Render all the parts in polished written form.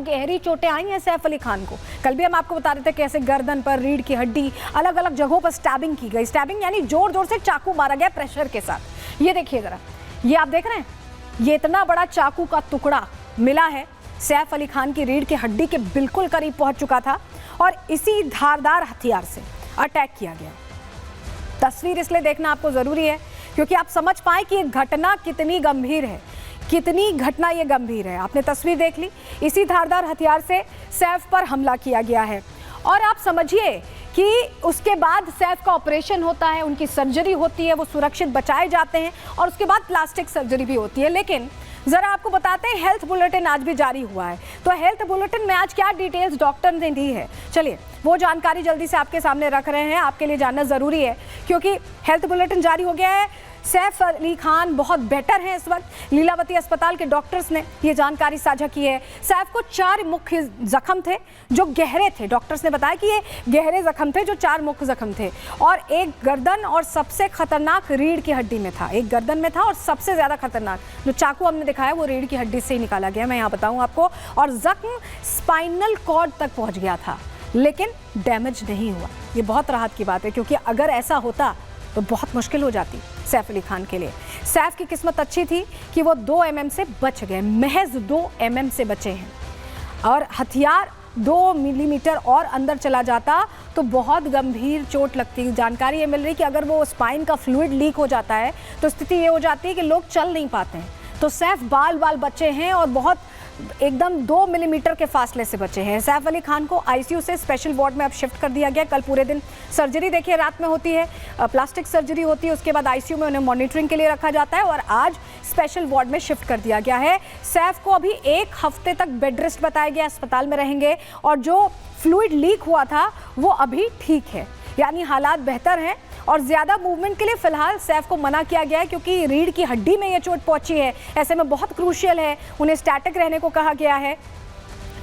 गहरी चोटें आई हैं सैफ अली खान को। कल भी हम आपको बता रहे थे कैसे गर्दन पर, रीढ़ की हड्डी, अलग अलग जगहों पर स्टैबिंग की गई। स्टैबिंग यानी जोर जोर से चाकू मारा गया प्रेशर के साथ। ये देखिए जरा, ये आप देख रहे हैं, ये इतना बड़ा चाकू का टुकड़ा मिला है, सैफ अली खान की रीढ़ की हड्डी के बिल्कुल करीब पहुंच चुका था और इसी धारदार हथियार से अटैक किया गया। तस्वीर इसलिए देखना आपको जरूरी है क्योंकि आप समझ पाए कि ये घटना कितनी गंभीर है, कितनी घटना ये गंभीर है। आपने तस्वीर देख ली, इसी धारदार हथियार से सैफ पर हमला किया गया है और आप समझिए कि उसके बाद सैफ का ऑपरेशन होता है, उनकी सर्जरी होती है, वो सुरक्षित बचाए जाते हैं और उसके बाद प्लास्टिक सर्जरी भी होती है। लेकिन जरा आपको बताते हैं, हेल्थ बुलेटिन आज भी जारी हुआ है, तो हेल्थ बुलेटिन में आज क्या डिटेल्स डॉक्टर ने दी है, चलिए वो जानकारी जल्दी से आपके सामने रख रहे हैं, आपके लिए जानना जरूरी है क्योंकि हेल्थ बुलेटिन जारी हो गया है। सैफ अली खान बहुत बेटर हैं इस वक्त। लीलावती अस्पताल के डॉक्टर्स ने ये जानकारी साझा की है। सैफ को 4 मुख्य जख्म थे जो गहरे थे। डॉक्टर्स ने बताया कि ये गहरे जख्म थे जो 4 मुख्य जख्म थे और एक गर्दन और सबसे खतरनाक रीढ़ की हड्डी में था। एक गर्दन में था और सबसे ज़्यादा खतरनाक जो चाकू हमने दिखाया वो रीढ़ की हड्डी से ही निकाला गया, मैं यहाँ बताऊँ आपको। और जख्म स्पाइनल कॉर्ड तक पहुँच गया था लेकिन डैमेज नहीं हुआ। ये बहुत राहत की बात है क्योंकि अगर ऐसा होता तो बहुत मुश्किल हो जाती सैफ अली खान के लिए। सैफ की किस्मत अच्छी थी कि वो 2 mm से बच गए, महज 2 mm से बचे हैं और हथियार 2 मिलीमीटर और अंदर चला जाता तो बहुत गंभीर चोट लगती। जानकारी ये मिल रही कि अगर वो स्पाइन का फ्लूइड लीक हो जाता है तो स्थिति ये हो जाती है कि लोग चल नहीं पाते हैं। तो सैफ बाल बचे हैं और बहुत एकदम 2 मिलीमीटर के फासले से बचे हैं। सैफ अली खान को आईसीयू से स्पेशल वार्ड में अब शिफ्ट कर दिया गया। कल पूरे दिन सर्जरी देखिए रात में होती है, प्लास्टिक सर्जरी होती है, उसके बाद आईसीयू में उन्हें मॉनिटरिंग के लिए रखा जाता है और आज स्पेशल वार्ड में शिफ्ट कर दिया गया है। सैफ को अभी 1 हफ्ते तक बेड रेस्ट बताया गया, अस्पताल में रहेंगे और जो फ्लूइड लीक हुआ था वो अभी ठीक है, यानी हालात बेहतर हैं और ज़्यादा मूवमेंट के लिए फिलहाल सैफ को मना किया गया है क्योंकि रीढ़ की हड्डी में ये चोट पहुंची है। ऐसे में बहुत क्रूशियल है, उन्हें स्टैटिक रहने को कहा गया है।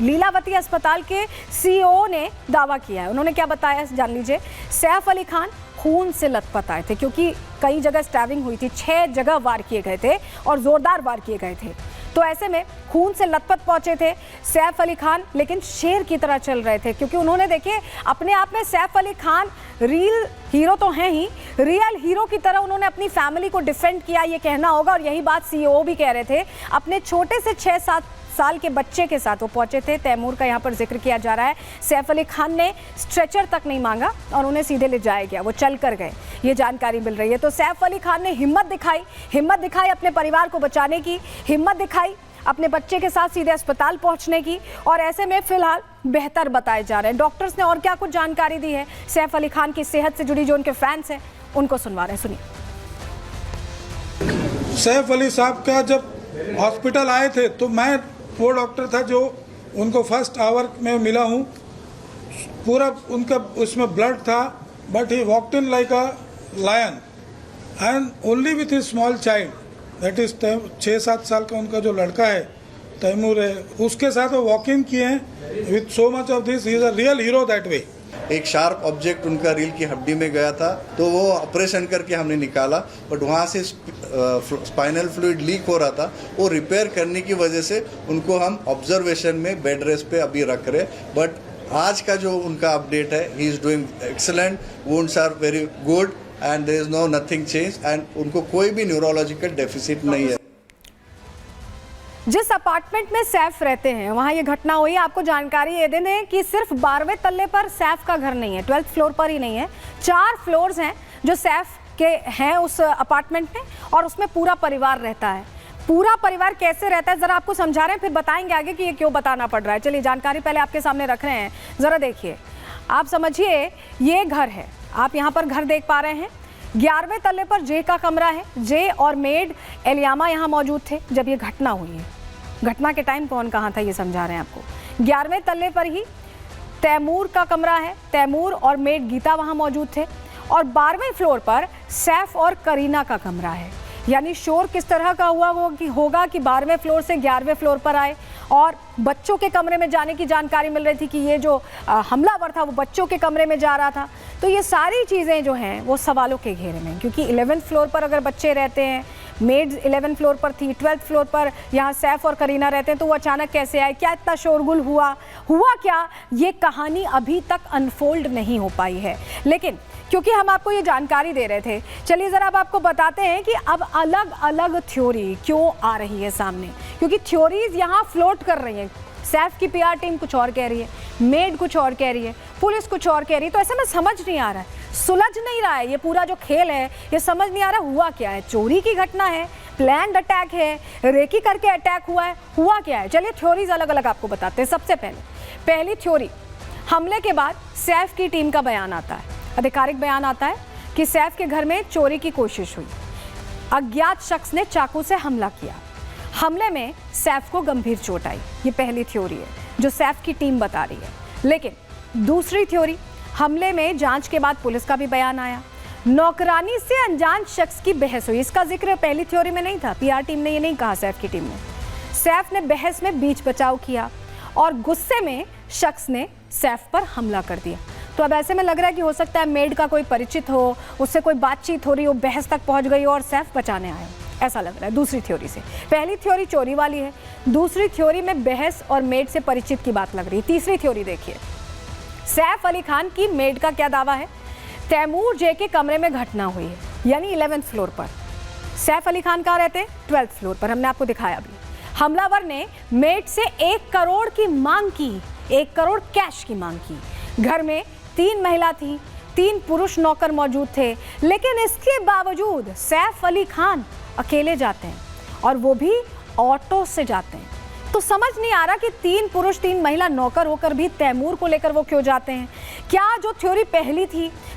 लीलावती अस्पताल के सीईओ ने दावा किया है, उन्होंने क्या बताया जान लीजिए। सैफ अली खान खून से लथपथ आए थे क्योंकि कई जगह स्टैबिंग हुई थी, 6 जगह वार किए गए थे और ज़ोरदार वार किए गए थे, तो ऐसे में खून से लथपथ पहुंचे थे सैफ अली खान, लेकिन शेर की तरह चल रहे थे क्योंकि उन्होंने देखिए अपने आप में सैफ अली खान रियल हीरो तो हैं ही, रियल हीरो की तरह उन्होंने अपनी फैमिली को डिफेंड किया, ये कहना होगा। और यही बात सीईओ भी कह रहे थे। अपने छोटे से 6-7 साल के बच्चे के साथ वो पहुंचे थे। तैमूर का यहाँ पर जिक्र किया जा रहा है। सैफ अली खान ने स्ट्रेचर तक नहीं मांगा और उन्हें सीधे ले जाया गया, वो चल कर गए, ये जानकारी मिल रही है। तो सैफ अली खान ने हिम्मत दिखाई अपने परिवार को बचाने की, हिम्मत दिखाई अपने बच्चे के साथ सीधे अस्पताल पहुंचने की और ऐसे में फिलहाल बेहतर बताए जा रहे हैं। डॉक्टर्स ने और क्या कुछ जानकारी दी है सैफ अली खान की सेहत से जुड़ी, जो उनके फैंस हैं उनको सुनवा रहे हैं, सुनिए। सैफ अली साहब का जब हॉस्पिटल आए थे तो मैं वो डॉक्टर था जो उनको फर्स्ट आवर में मिला हूँ। पूरा उनका उसमें ब्लड था, but he walked in like a lion and only with his small child, that is 6-7 साल का उनका जो लड़का है तैमूर है, उसके साथ वो वॉक इन किए हैं with so much of this. He is a real hero that way. एक शार्प ऑब्जेक्ट उनका रीढ़ की हड्डी में गया था तो वो ऑपरेशन करके हमने निकाला, बट वहाँ से स्पाइनल फ्लूइड लीक हो रहा था, वो रिपेयर करने की वजह से उनको हम ऑब्जर्वेशन में बेड रेस्ट पे अभी रख रहे। बट आज का जो उनका अपडेट है, he is doing excellent, wounds are very good and there is no nothing change and उनको कोई भी न्यूरोलॉजिकल डेफिसिट नहीं है। जिस अपार्टमेंट में सैफ रहते हैं वहाँ ये घटना हुई। आपको जानकारी ये दे दें कि सिर्फ 12वें तल्ले पर सैफ का घर नहीं है, 12th फ्लोर पर ही नहीं है, 4 फ्लोर्स हैं जो सैफ के हैं उस अपार्टमेंट में और उसमें पूरा परिवार रहता है। पूरा परिवार कैसे रहता है ज़रा आपको समझा रहे हैं, फिर बताएंगे आगे कि ये क्यों बताना पड़ रहा है। चलिए जानकारी पहले आपके सामने रख रहे हैं, ज़रा देखिए। आप समझिए ये घर है, आप यहाँ पर घर देख पा रहे हैं। 11वें तल्ले पर जे का कमरा है। जे और मेड एलियामा यहाँ मौजूद थे जब ये घटना हुई है। घटना के टाइम कौन कहाँ था ये समझा रहे हैं आपको। 11वें तल्ले पर ही तैमूर का कमरा है, तैमूर और मेड गीता वहाँ मौजूद थे और 12वें फ्लोर पर सैफ और करीना का कमरा है। यानी शोर किस तरह का हुआ वो कि होगा कि 12वें फ्लोर से 11वें फ्लोर पर आए और बच्चों के कमरे में जाने की जानकारी मिल रही थी कि ये जो हमलावर था वो बच्चों के कमरे में जा रहा था। तो ये सारी चीज़ें जो हैं वो सवालों के घेरे में, क्योंकि 11th फ्लोर पर अगर बच्चे रहते हैं, मेड्स 11 फ्लोर पर थी, 12th फ्लोर पर यहाँ सैफ और करीना रहते हैं, तो वो अचानक कैसे आए, क्या इतना शोरगुल हुआ क्या, ये कहानी अभी तक अनफोल्ड नहीं हो पाई है। लेकिन क्योंकि हम आपको ये जानकारी दे रहे थे, चलिए ज़रा अब आपको बताते हैं कि अब अलग अलग थ्योरी क्यों आ रही है सामने, क्योंकि थ्योरीज यहाँ फ्लोट कर रही हैं। सैफ की पीआर टीम कुछ और कह रही है, मेड कुछ और कह रही है, पुलिस कुछ और कह रही है, तो ऐसे में समझ नहीं आ रहा है, सुलझ नहीं रहा है, ये पूरा जो खेल है ये समझ नहीं आ रहा हुआ क्या है। चोरी की घटना है, प्लान्ड अटैक है, रेकी करके अटैक हुआ क्या है। चलिए थ्योरीज अलग अलग आपको बताते हैं। सबसे पहली थ्योरी, हमले के बाद सैफ की टीम का बयान आता है, आधिकारिक बयान आता है कि सैफ के घर में चोरी की कोशिश हुई, अज्ञात शख्स ने चाकू से हमला किया, हमले में सैफ को गंभीर चोट आई। ये पहली थ्योरी है जो सैफ की टीम बता रही है। लेकिन दूसरी थ्योरी, हमले में जांच के बाद पुलिस का भी बयान आया, नौकरानी से अनजान शख्स की बहस हुई। इसका जिक्र पहली थ्योरी में नहीं था, पीआर टीम ने ये नहीं कहा, सैफ की टीम ने। सैफ ने बहस में बीच बचाव किया और गुस्से में शख्स ने सैफ पर हमला कर दिया। तो अब ऐसे में लग रहा है कि हो सकता है मेड का कोई परिचित हो, उससे कोई बातचीत हो रही हो, बहस तक पहुंच गई हो और सैफ बचाने आए, ऐसा लग रहा है दूसरी थ्योरी से। पहली थ्योरी चोरी वाली है, दूसरी थ्योरी में बहस और मेड से परिचित की बात लग रही है। तीसरी थ्योरी देखिए, सैफ अली खान की मेड का क्या दावा है, तैमूर जे के कमरे में घटना हुई है, यानी 11th फ्लोर पर। सैफ अली खान कहाँ रहते हैं, 12th फ्लोर पर, हमने आपको दिखाया अभी। हमलावर ने मेड से 1 करोड़ की मांग की, 1 करोड़ कैश की मांग की। घर में 3 महिला थी, 3 पुरुष नौकर मौजूद थे, लेकिन इसके बावजूद सैफ अली खान अकेले जाते हैं और वो भी ऑटो से जाते हैं। तो समझ नहीं आ रहा कि 3 पुरुष 3 महिला नौकर होकर भी तैमूर को लेकर वो क्यों जाते हैं। क्या जो थ्योरी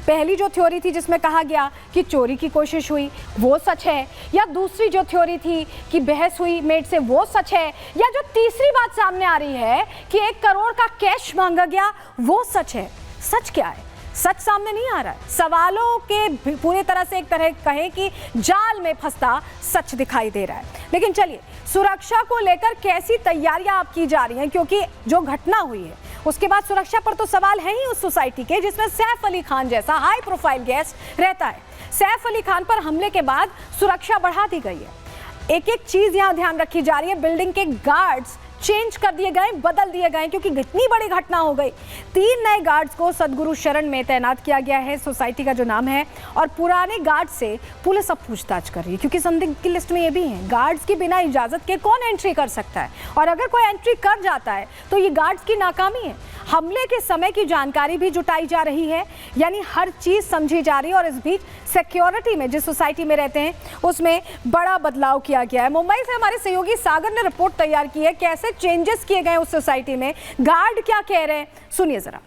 पहली जो थ्योरी थी जिसमें कहा गया कि चोरी की कोशिश हुई वो सच है, या दूसरी जो थ्योरी थी कि बहस हुई मेड से वो सच है, या जो तीसरी बात सामने आ रही है कि 1 करोड़ का कैश मांगा गया वो सच है। सच क्या है, सच सामने नहीं आ रहा है। सवालों के पूरी तरह से एक तरह कहें कि जाल में फंसता सच दिखाई दे रहा है। लेकिन चलिए, सुरक्षा को लेकर कैसी तैयारियां आप की जा रही हैं, क्योंकि जो घटना हुई है उसके बाद सुरक्षा पर तो सवाल है ही उस सोसाइटी के जिसमें सैफ अली खान जैसा हाई प्रोफाइल गेस्ट रहता है। सैफ अली खान पर हमले के बाद सुरक्षा बढ़ा दी गई है। एक एक चीज यहाँ ध्यान रखी जा रही है, बिल्डिंग के गार्ड्स चेंज कर दिए गए, बदल दिए गए, क्योंकि इतनी बड़ी घटना हो गई। 3 नए गार्ड्स को सदगुरु शरण में तैनात किया गया है, सोसाइटी का जो नाम है, और पुराने गार्ड से पुलिस अब पूछताछ कर रही है, क्योंकि संदिग्ध की लिस्ट में ये भी हैं। गार्ड्स की बिना इजाजत के कौन एंट्री कर सकता है, और अगर कोई एंट्री कर जाता है तो ये गार्ड्स की नाकामी है। हमले के समय की जानकारी भी जुटाई जा रही है, यानी हर चीज समझी जा रही है। और इस बीच सिक्योरिटी में जिस सोसाइटी में रहते हैं उसमें बड़ा बदलाव किया गया है। मुंबई से हमारे सहयोगी सागर ने रिपोर्ट तैयार की है, कैसे चेंजेस किए गए उस सोसाइटी में, गार्ड क्या कह रहे हैं, सुनिए जरा।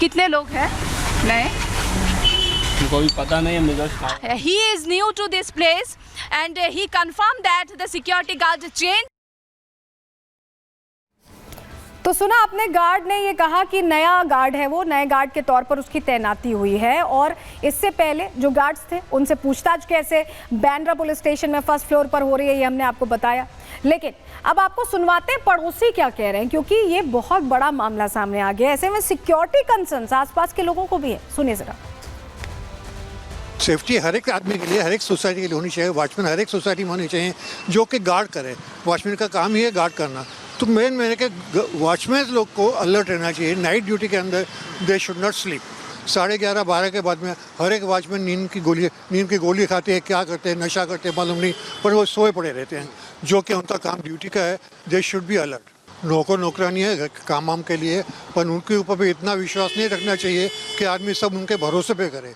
कितने लोग हैं नए? कोई पता नहीं है मुझे। He is new to this place and he confirmed that the security guard changed. तो सुना आपने, गार्ड ने ये कहा कि नया गार्ड है वो, नए गार्ड के तौर पर उसकी तैनाती हुई है। और इससे पहले जो गार्ड्स थे उनसे पूछताछ कैसे बांद्रा पुलिस स्टेशन में 1st फ्लोर पर हो रही है, ये हमने आपको बताया। लेकिन अब आपको सुनवाते हैं पड़ोसी क्या कह रहे हैं, क्योंकि ये बहुत बड़ा मामला सामने आ गया। ऐसे में सिक्योरिटी कंसर्न्स आसपास के लोगों को भी है, सुनिए जरा। सेफ्टी हर एक आदमी के लिए, हर एक सोसाइटी के लिए होनी चाहिए। वॉचमैन हर एक सोसाइटी में होनी चाहिए जो कि गार्ड करे। वॉचमैन का काम ही है गार्ड करना। तो मेन मैंने कि वॉचमैन लोग को अलर्ट रहना चाहिए। नाइट ड्यूटी के अंदर दे शुड नॉट स्लीप। 11:30-12 के बाद में हर एक वॉचमैन नींद की गोली खाते हैं, क्या करते हैं, नशा करते हैं मालूम नहीं, पर वो सोए पड़े रहते हैं, जो कि उनका काम ड्यूटी का है। They should be alert. नौकरानी है काम वाम के लिए, पर उनके ऊपर भी इतना विश्वास नहीं रखना चाहिए कि आदमी सब उनके भरोसे पे करे।